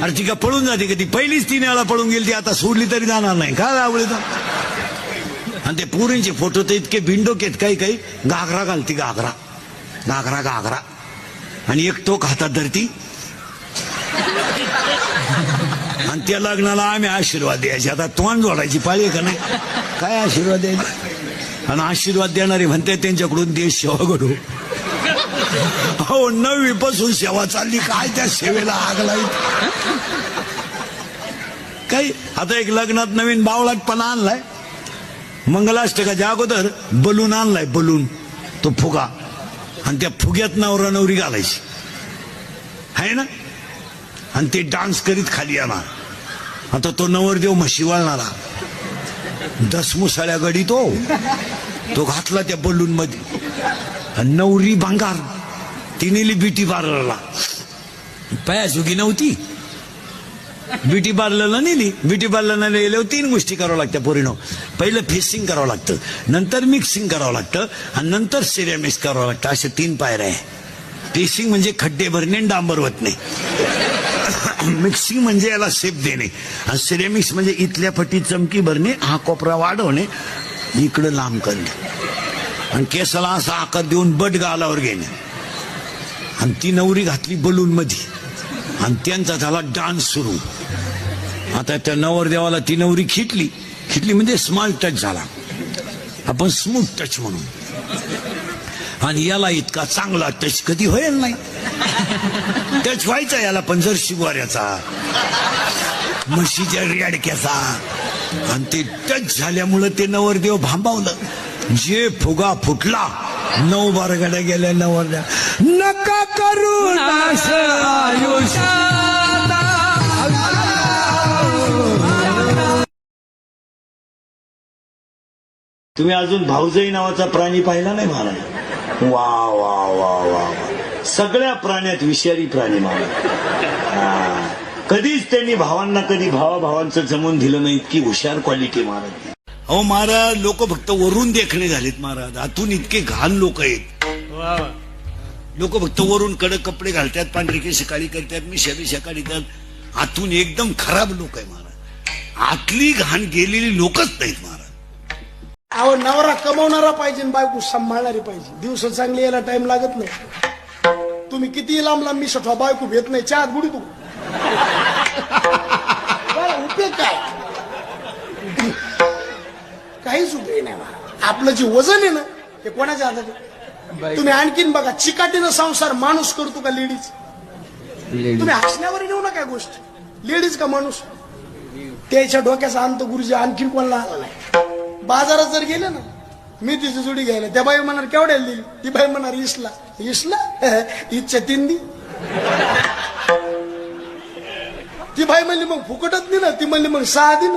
अरे ती का पळून जाते का? ती पहिलीच 3 वेळा पळून गेली, ती आता सोडली तरी जाणार नाही का आवडे तर. आणि ते पोरींचे फोटो तर इतके बिंडोकेत, काही काही घागरा घालती, घागरा घागरा घागरा, आणि एक टोक हातात धरती. आणि त्या लग्नाला आम्ही आशीर्वाद द्यायचे. आता तोंड जोडायची पाळी का नाही, काय आशीर्वाद द्यायचे. आणि आशीर्वाद देणारे म्हणते त्यांच्याकडून देश सेवा घडू. हो 9वी पासून सेवा चालली, काय त्या सेवेला आग लावी काही. आता एक लग्नात नवीन बावळाटपणा आणलाय. मंगलाष्टकाच्या अगोदर बलून आणलाय, बलून, तो फुगा, आणि त्या फुग्यात नवरा नवरी घालायची आहे ना, आणि ते डान्स करीत खाली येणार. आता तो नवरदेव म्हशी वाळणारा, 10 मुसाळ्या गडी तो घातला त्या बलून मध्ये. आणि नवरी भांगार, ती नेली ब्युटी पार्लरला. पायासुगी नव्हती, ब्युटी पार्लरला नेली. ब्युटी पार्लरला नेल्यावर 3 गोष्टी करावं लागत्या पोरीनो. पहिलं फेसिंग करावं लागतं, नंतर मिक्सिंग करावं लागतं, आणि नंतर सिरेमिक्स करावं लागतं. अशा 3 पायऱ्या आहे. फेसिंग म्हणजे खड्डे भरणे आणि डांबर वतणे. मिक्सिंग म्हणजे याला शेप देणे, आणि सिरेमिक्स म्हणजे इथल्या फटी चमकी भरणे, हा कोपरा वाढवणे, इकडं लांब करणे, आणि केसाला असा आकार देऊन बट गालावर घेणे. आणि ती नवरी घातली बलून मध्ये, आणि त्यांचा झाला डान्स सुरू. आता त्या नवरदेवाला ती नवरी खिटली म्हणजे स्मॉल टच झाला, आपण स्मूथ टच म्हणून. आणि याला इतका चांगला टच कधी होईल नाही. टच व्हायचा याला पण जर्सी गोऱ्याचा, म्हशीच्या रेडक्याचा. आणि ते टच झाल्यामुळं ते नवरदेव भांबावलं. जे फुगा फुटला, 9 बारगाड्या गेल्या नवरदेव. नका करू नाश आयुष्यात. तुम्ही अजून भाऊजाई नावाचा प्राणी पाहिला नाही महाराज? वा वा वा वा, सगळ्या प्राण्यात विषारी प्राणी महाराज. कधीच त्यांनी भावांना कधी भावाभावांचं जमून दिलं नाही, इतकी हुशार क्वालिटी महाराज. अहो महाराज, लोक फक्त वरून देखणे झालेत महाराज, आतून इतके घाण लोक आहेत. लोक फक्त वरून कडक कपडे घालतात, पांढरे केस काळी करतात, मिशा काढतात, आतून एकदम खराब लोक आहे महाराज. आतली घाण गेलेली लोकच नाहीत महाराज. अहो नवरा कमवणारा पाहिजे, बायको सांभाळणारी पाहिजे. दिवस चांगली यायला टाइम लागत नाही. तुम्ही किती लांब मिस ठेवा, बायको भेट नाही, चहात बुडी तू उपयोग काय? काहीच उपयोग नाही. आपलं जे वजन आहे ना ते कोणाच्या हातात आहे? तुम्ही आणखीन बघा, चिकाटीनं संसार माणूस करतो का लेडीज? तुम्ही हसण्यावर येऊ नका गोष्ट. लेडीज का माणूस? त्याच्या डोक्याचा अंत गुरुजी आणखीन कोणाला आला नाही. बाजारात जर गेले ना, मी तिची जोडी घ्यायला, त्या बाई म्हणणार केवढ्याला दिली? ती बाई म्हणणार 20ला. इच्छा 3 दी. ती बाई म्हणली मग फुकटच नाही ना, ती म्हणली मग 6 दिन.